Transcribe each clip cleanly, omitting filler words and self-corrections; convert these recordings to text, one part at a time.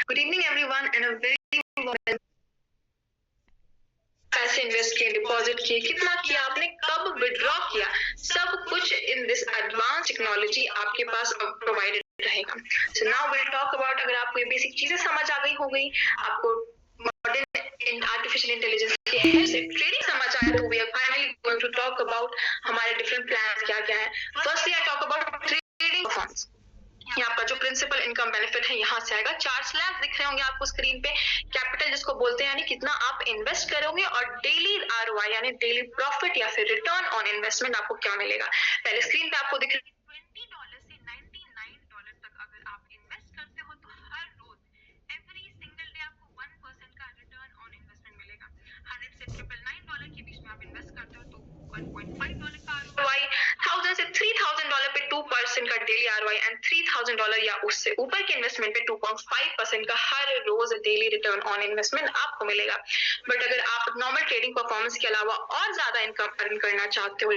Good evening everyone and a very warm पैसे invest किए, deposit किए, कितना किया आपने, कब विड्रॉ किया, सब कुछ इन दिस एडवांस टेक्नोलॉजी आपके पास प्रोवाइडेड रहेगा। So now will talk about, अगर आपको ये बेसिक चीजें समझ आ गई हो गई, आपको मॉडर्न आर्टिफिशियल इंटेलिजेंस की हेल्प से ट्रेडिंग समझ आया, तो we are finally going to talk about हमारे डिफरेंट प्लान्स क्या-क्या है। Firstly I talk about trading performance. यहाँ पर जो प्रिंसिपल इनकम बेनिफिट है यहाँ से आएगा। 4 स्लैब दिख रहे होंगे आपको स्क्रीन पे। कैपिटल जिसको बोलते हैं, यानी कितना आप इन्वेस्ट करोगे, और डेली आरओआई यानी डेली प्रॉफिट या फिर रिटर्न ऑन इन्वेस्टमेंट आपको क्या मिलेगा। पहले स्क्रीन पे आपको दिख $20 से $99 तक अगर आप इन्वेस्ट करते हो तो हर रोज एवरी सिंगल डे आपको 1% का रिटर्न ऑन इन्वेस्टमेंट मिलेगा। 100 से $999 के बीच में आप इन्वेस्ट करते हो तो $1.5 का आरओआई, 1000 से $3000 पे 2% का डेली आरओआई, एंड $3000 या उससे ऊपर के इन्वेस्टमेंट पे 2.5% का हर रोज डेली रिटर्न ऑन इन्वेस्टमेंट आपको मिलेगा। बट अगर आप नॉर्मल ट्रेडिंग परफॉर्मेंस के अलावा और ज्यादा इनकम अर्न करना चाहते हो,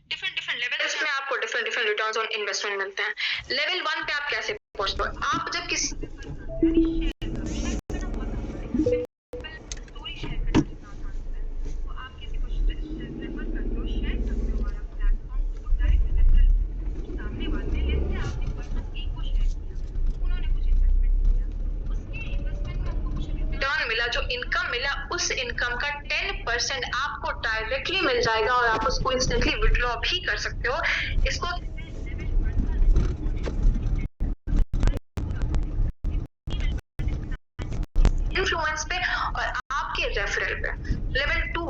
डिफरेंट लेवल्स में आपको डिफरेंट रिटर्न्स ऑन इन्वेस्टमेंट मिलते हैं। लेवल 1 पे आप कैसे पहुंचते हो, आप जब किसी रिटर्न मिला, जो इनकम मिला, उस इनकम का 10% आपको डायरेक्टली मिल जाएगा और आप उसको इंस्टेंटली विड्रॉ भी कर सकते हो। इसको इन्फ्लुएंस पे और आपके रेफरल पे। लेवल 2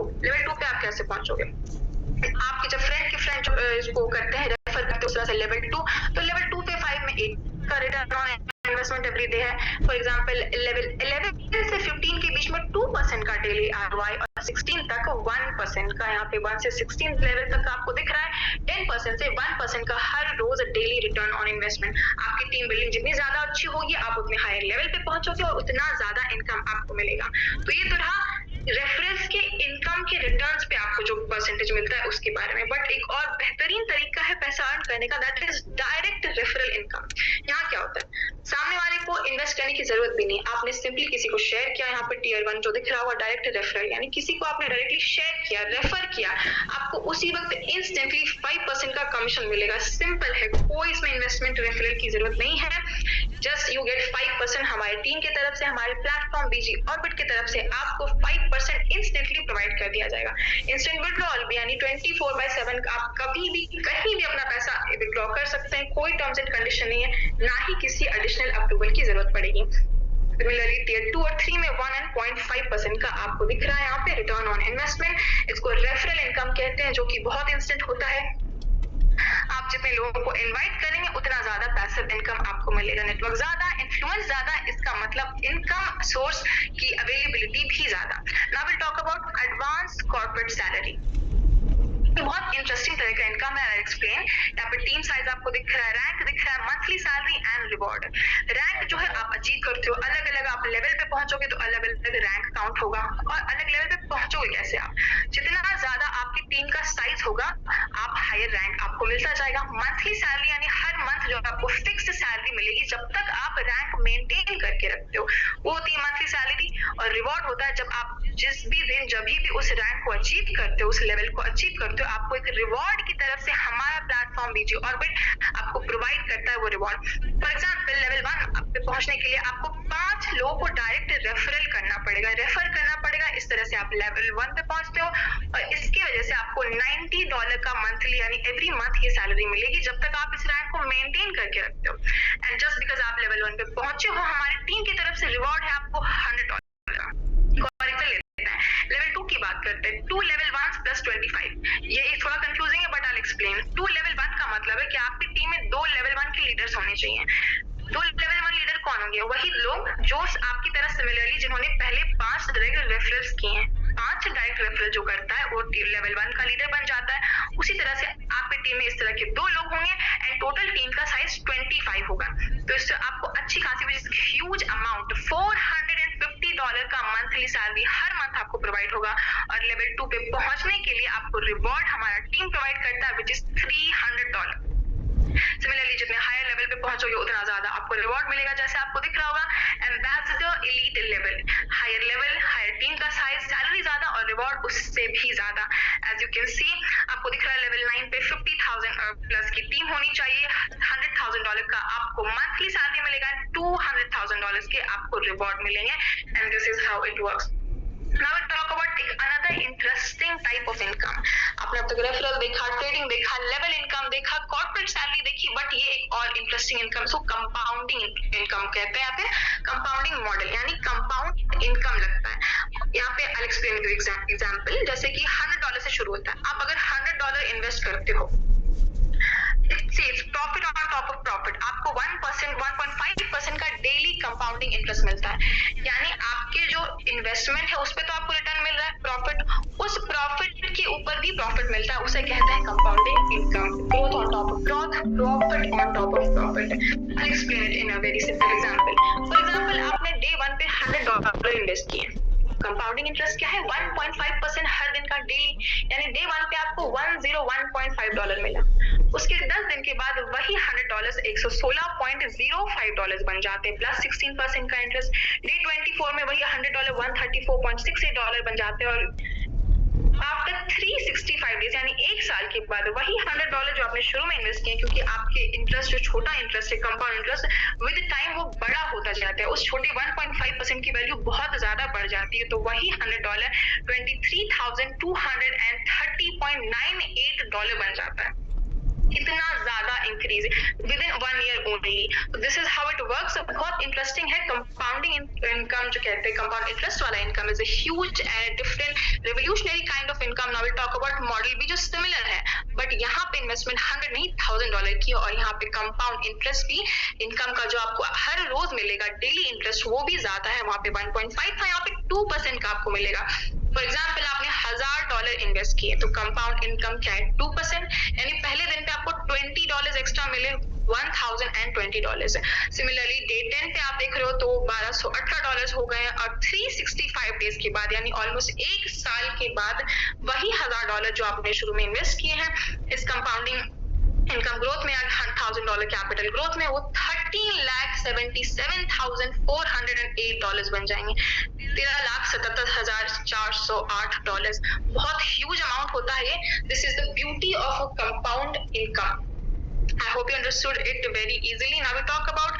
पे आप कैसे पहुंचोगे, आपके जब फ्रेंड के फ्रेंड इसको करते हैं, रेफर करते हैं, उस तरह से लेवल 2। तो लेवल 2 पे 5 में 8 का return on investment every day है। फॉर एग्जांपल लेवल 11 से 15 के बीच में 2% का डेली आरओआई, और 16 तक 1% का, यहाँ पे 1 से 16 लेवल तक आपको दिख रहा है 10% से 1% का हर रोज डेली रिटर्न ऑन इन्वेस्टमेंट। आपकी टीम बिल्डिंग जितनी ज्यादा अच्छी होगी, आप उतने हायर लेवल पे पहुंचोगे और उतना ज्यादा इनकम आपको मिलेगा। तो ये तो रहा रेफरेंस के इनकम के रिटर्न्स पे आपको जो परसेंटेज मिलता है उसके बारे में। बट एक और बेहतरीन तरीका है पैसा अर्न करने का, that is direct referral income. यहाँ क्या होता है, सामने वाले को इन्वेस्ट करने की जरूरत भी नहीं, आपने सिंपली किसी को शेयर किया, यहाँ पे टियर 1 जो दिख रहा हुआ डायरेक्ट रेफरल, यानी किसी को आपने डायरेक्टली शेयर किया, रेफर किया, आपको उसी वक्त इंस्टेंटली 5% का कमीशन मिलेगा। सिंपल है, कोई इसमें इन्वेस्टमेंट रेफरल की जरूरत नहीं है। जस्ट यू गेट 5% हमारी टीम की तरफ से, हमारे प्लेटफॉर्म बीजी ऑर्बिट की तरफ से आपको 5% इंस्टेंटली प्रोवाइड कर दिया जाएगा। इंस्टेंट विड्रॉल भी, यानी 24/7 आप कभी भी कहीं भी अपना पैसा विड्रॉ कर सकते हैं, कोई टर्म्स एंड कंडीशन नहीं है, ना ही किसी एडिशनल अप्रूवल की जरूरत पड़ेगी। सिमिलरली टियर 2 और 3 में 1.5% का आपको दिख रहा है यहाँ पे रिटर्न ऑन इन्वेस्टमेंट। इसको रेफरल इनकम कहते हैं, जो कि बहुत इंस्टेंट होता है। आप जितने लोगों को इनवाइट करेंगे उतना ज्यादा पैसिव इनकम आपको मिलेगा। नेटवर्क ज्यादा, इन्फ्लुएंस ज्यादा, इसका मतलब इनकम सोर्स की अवेलेबिलिटी भी ज्यादा। Now will talk about advance corporate salary. बहुत इंटरेस्टिंग तरह का इनकम है, आई एक्सप्लेन। यहाँ पे टीम साइज आपको दिख रहा है, रैंक दिख रहा है, monthly salary and reward. Rank जो है आप अचीव करते हो, अलग अलग आप लेवल पे पहुंचोगे तो अलग अलग रैंक काउंट होगा, और अलग लेवल पे पहुंचोगे कैसे आप, जितना ज्यादा आपकी टीम का साइज होगा आप हायर रैंक आपको मिलता जाएगा। मंथली सैलरी यानी हर मंथ जो आपको फिक्स्ड सैलरी मिलेगी जब तक आप रैंक मेंटेन करके रखते हो, वो होती है मंथली सैलरी। और रिवॉर्ड होता है जब आप जिस भी दिन जब भी उस रैंक को अचीव करते हो, उस लेवल को अचीव करते हो, आपको एक रिवॉर्ड की तरफ से हमारा प्लेटफॉर्म बीजी ऑर्बिट आपको प्रोवाइड करता है वो रिवॉर्ड। फॉर एग्जांपल लेवल 1 पे पहुंचने के लिए आपको 5 लोगों को डायरेक्ट रेफरल करना पड़ेगा, रेफर करना पड़ेगा। इस तरह से आप लेवल 1 पे पहुंचते हो, और इसकी वजह से आपको $90 का मंथली यानी एवरी मंथ ये सैलरी मिलेगी जब तक आप इस रैंक को मेंटेन करके रखते हो। एंड जस्ट बिकॉज आप लेवल 1 पे पहुंचे हो, हमारी टीम की तरफ से रिवॉर्ड है आपको $100। लेवल 2 की बात करते हैं। 2 लेवल 1 प्लस 25, ये थोड़ा कंफ्यूजिंग है बट आई एक्सप्लेन। 2 लेवल 1 का मतलब है कि आपकी टीम में 2 लेवल 1 के लीडर्स होने चाहिए। 2 लेवल 1 लीडर कौन होंगे, वही लोग जो आपकी तरह सिमिलरली जिन्होंने पहले 5 डायरेक्ट रेफरल्स किए हैं। 5 डायरेक्ट रेफरल जो करता है वो लेवल 1 का लीडर बन जाता है। उसी तरह से आपकी टीम में इस तरह के 2 लोग होंगे, एंड टोटल टीम का साइज 25 होगा। तो इससे आपको अच्छी खासी ह्यूज अमाउंट $450 का मंथली सैलरी हर मंथ आपको प्रोवाइड होगा। और लेवल 2 पे पहुंचने के लिए आपको रिवॉर्ड हमारा टीम प्रोवाइड करता है, विच इज रिवॉर्ड मिलेगा जैसे आपको दिख रहा होगा ambassador elite level, higher level, higher team का साइज, सैलरी ज्यादा और रिवॉर्ड उससे भी ज्यादा। एज यू कैन सी आपको दिख रहा है लेवल 9 पे 50,000 प्लस की टीम होनी चाहिए, $100,000 का आपको मंथली सैलरी मिलेगा, $200,000 के आपको रिवॉर्ड मिलेंगे and this is how it works. Now we'll talk about another interesting type of income. आपने अब तक रेफरल देखा, ट्रेडिंग देखा, लेवल इनकम देखा, कॉर्पोरेट सैलरी देखी, बट ये एक और इंटरेस्टिंग इनकम इसको कंपाउंडिंग इनकम कहते हैं। यहाँ पे कंपाउंडिंग मॉडल यानी कंपाउंड इनकम लगता है। यहाँ पे I'll explain you एग्जाम्पल, जैसे कि $100 से शुरू होता है। आप अगर $100 इन्वेस्ट करते हो, profit on top of profit, आपको 1%, 1.5% का डेली कंपाउंडिंग इंटरेस्ट मिलता है। यानी आपके जो इन्वेस्टमेंट है उस पे तो आपको रिटर्न मिल रहा है प्रॉफिट, उस प्रॉफिट के ऊपर भी प्रॉफिट मिलता है, उसे कहते हैं compounding income, growth on top of growth, profit on top of profit. I'll explain it in a very simple example. For example, आपने डे 1 पे $100 इन्वेस्ट किए, कंपाउंडिंग इंटरेस्ट क्या है 1.5% हर दिन का डेली, यानी डे 1 पे आपको $101.5 मिला। उसके 10 दिन के बाद वही $100 $116.05 बन जाते हैं प्लस 16% का इंटरेस्ट। डे 24 में वही $100 $134.68 बन जाते हैं और आफ्टर 365 डेज यानी एक साल के बाद वही $100 जो आपने शुरू में इन्वेस्ट किए, क्योंकि आपके इंटरेस्ट जो छोटा इंटरेस्ट है कंपाउंड इंटरेस्ट विद टाइम वो बड़ा होता जाता है, उस छोटे 1.5% की वैल्यू बहुत ज्यादा बढ़ जाती है, तो वही $100 $23,230.98 बन जाता है। इतना ज्यादा increase with in 1 year only. This is how it works. बहुत इंटरेस्टिंग है कंपाउंडिंग इनकम जो कहते हैं, कंपाउंड इंटरेस्ट वाला income is a huge and different revolutionary kind of income. Now will talk about model भी जो सिमिलर है, but यहाँ पे इन्वेस्टमेंट 100 नहीं $1000 की, और यहाँ पे कंपाउंड इंटरेस्ट भी इनकम का जो आपको हर रोज मिलेगा डेली इंटरेस्ट वो भी ज्यादा है, वहां पे 1.5 था, यहाँ पे 2% का आपको मिलेगा। फॉर एग्जाम्पल आपने $1000 इन्वेस्ट किए तो कंपाउंड इनकम क्या है 2%, यानी पहले दिन पे आपको $20 एक्स्ट्रा मिले, $1020 है। सिमिलरली डे 10 पे आप देख रहे हो तो $1218 हो गए, और 365 डेज के बाद यानी ऑलमोस्ट एक साल के बाद वही $1000 जो आपने शुरू में इन्वेस्ट किए हैं इस कंपाउंडिंग इनकम ग्रोथ में $100,000 कैपिटल ग्रोथ में वो $13,77,408 बन जाएंगे, $13,77,408। बहुत ह्यूज अमाउंट होता है ये। This is the beauty of a compound income. I hope you understood it very easily. Now we talk about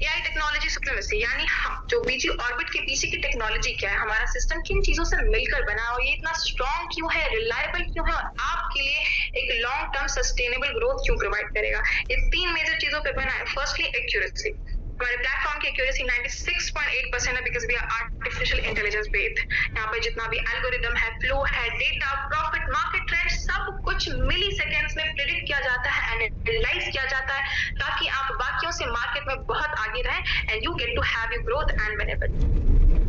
AI technology supremacy, यानी जो बीजी ऑर्बिट के पीछे की टेक्नोलॉजी क्या है, हमारा सिस्टम किन चीजों से मिलकर बना और ये इतना स्ट्रॉन्ग क्यों है, रिलायबल क्यों है, और आपके लिए एक लॉन्ग टर्म सस्टेनेबल ग्रोथ क्यों प्रोवाइड करेगा। ये 3 मेजर चीजों पे बना है। फर्स्टली एक्यूरेसी, हमारे प्लेटफॉर्म की एक्यूरेसी 96.8% है because we are artificial intelligence based. यहाँ पे जितना भी एल्गोरिदम है, फ्लो है, डेटा, प्रॉफिट, मार्केट ट्रेंड, सब कुछ मिली सेकेंड्स में प्रेडिक्ट किया जाता है, एनालाइज किया जाता है, ताकि आप बाकियों से मार्केट में बहुत आगे रहें and you get to have your growth and benefit.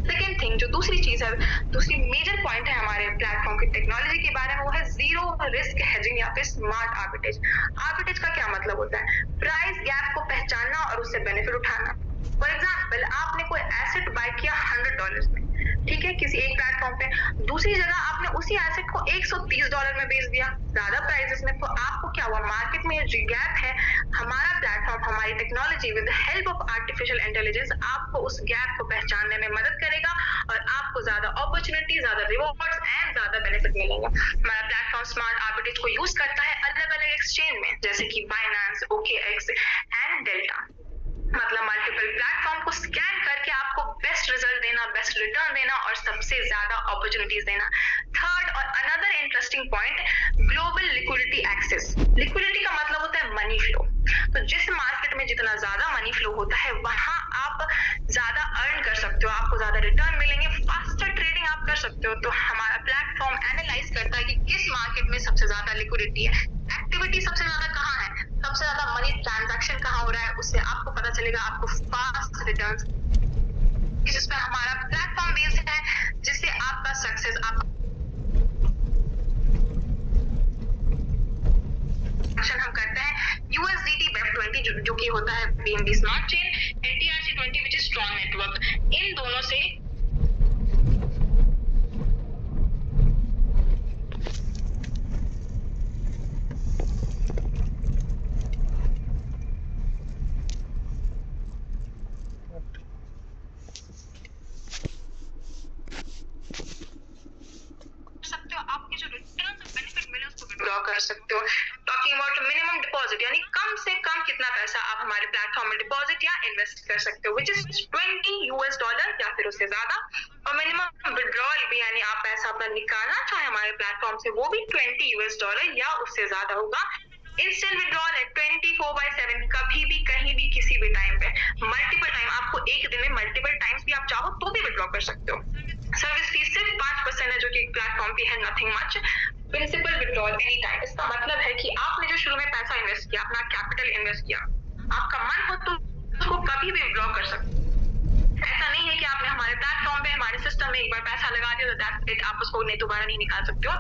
Second thing जो दूसरी चीज है, दूसरी मेजर पॉइंट है हमारे प्लेटफॉर्म की टेक्नोलॉजी के बारे में, वो है जीरो रिस्क हेजिंग या फिर स्मार्ट आर्बिट्रेज। आर्बिट्रेज का क्या मतलब होता है, प्राइस गैप को पहचानना और उससे बेनिफिट उठाना। फॉर एग्जाम्पल आपने कोई एसेट बाय किया $100 में, ठीक है, किसी एक प्लेटफॉर्म पे, दूसरी जगह आपने उसी एसेट को $130 में बेच दिया ज्यादा प्राइसेस में, तो आपको क्या हुआ, मार्केट में जो गैप है, हमारा प्लेटफॉर्म, हमारी technology with the help of artificial intelligence आपको उस गैप को पहचानने में मदद करेगा और आपको ज्यादा अपॉर्चुनिटी, ज्यादा रिवॉर्ड्स एंड ज्यादा बेनिफिट मिलेंगे। हमारा प्लेटफॉर्म स्मार्ट आर्बिट्रेज को यूज करता है अलग अलग एक्सचेंज में, जैसे कि बाइनेंस, OKX एंड डेल्टा, मतलब मल्टीपल प्लेटफॉर्म को स्कैन करके आपको बेस्ट रिजल्ट देना, बेस्ट रिटर्न देना और सबसे ज्यादा अपॉर्चुनिटीज देना। थर्ड और another interesting point, global liquidity access. Liquidity का मतलब होता है मनी फ्लो, तो जिस मार्केट में जितना ज्यादा मनी फ्लो होता है वहां आप ज्यादा अर्न कर सकते हो, आपको ज्यादा रिटर्न मिलेंगे, फास्टर ट्रेडिंग आप कर सकते हो। तो हमारा प्लेटफॉर्म एनालाइज करता है कि किस मार्केट में सबसे ज्यादा लिक्विडिटी है, एक्टिविटी सबसे ज्यादा कहाँ है, सबसे ज्यादा मनी ट्रांजैक्शन कहाँ हो रहा है, उससे आपको पता चलेगा, आपको फास्ट रिटर्न्स। जिस पे हमारा प्लेटफॉर्म बेस्ड है, जिससे आपका सक्सेस आप हम करते हैं USDT BEP20 जो कि होता है BNB smart chain, NTRC20 which is strong network, इन दोनों से कर सकते हो। टॉकिंग अबाउट मिनिमम डिपॉजिट यानी कम से कम कितना पैसा आप हमारे प्लेटफॉर्म में डिपॉजिट या इन्वेस्ट कर सकते हो, विच इज $20 या फिर उससे ज्यादा। और मिनिमम विड्रॉल भी यानी आप पैसा अपना निकालना चाहे हमारे प्लेटफॉर्म से, वो भी $20 या उससे ज्यादा होगा। इंस्टेंट विड्रॉल है 24/7, कभी भी कहीं भी किसी भी टाइम पे, मल्टीपल टाइम, आपको एक दिन में मल्टीपल टाइम्स भी आप चाहो तो भी विड्रॉ कर सकते हो। सर्विस फीस सिर्फ 5% है जो कि प्लेटफॉर्म पे है, nothing much. Principal withdrawal any time, इसका मतलब है कि आपने जो शुरू में पैसा इन्वेस्ट किया, अपना कैपिटल इन्वेस्ट किया, आपका मन हो तो उसको कभी भी विड्रॉ कर सकते हो। ऐसा नहीं है कि आपने हमारे प्लेटफॉर्म पे हमारे सिस्टम में एक बार पैसा लगा दिया तो दैट्स इट, आप उसको नहीं दोबारा नहीं निकाल सकते हो।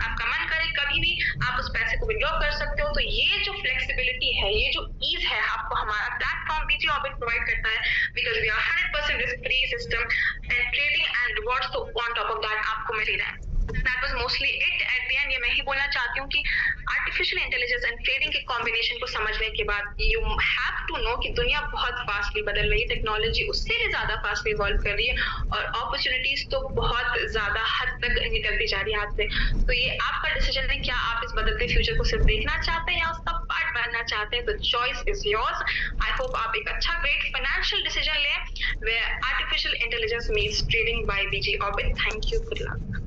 आपका मन करे कभी भी आप उस पैसे को विड्रॉ कर सकते हो। तो ये जो फ्लेक्सिबिलिटी है, ये जो ईज है, आपको हमारा प्लेटफॉर्म बीजी ऑर्बिट प्रोवाइड करता है, because we are 100% risk free system and trading and rewards तो ऑन टॉप ऑफ दैट आपको मिल ही रहा है। That was mostly it at the end। ये मैं ही बोलना चाहती हूँ कि आर्टिफिशियल इंटेलिजेंस एंड ट्रेडिंग के कॉम्बिनेशन को समझने के बाद यू हैव टू नो कि दुनिया बहुत फास्टली बदल रही है, टेक्नोलॉजी उससे भी ज्यादा फास्टली इवॉल्व कर रही है और अपॉर्चुनिटीज तो बहुत ज्यादा हद तक निकलती जा रही है हाथ से। तो ये आपका डिसीजन है, क्या आप इस बदलते फ्यूचर को सिर्फ देखना चाहते हैं या उसका पार्ट बनना चाहते हैं। तो choice is yours. I hope आप एक अच्छा ग्रेट फाइनेंशियल डिसीजन लें where artificial intelligence meets trading by BG Orbit। Thank you, good luck।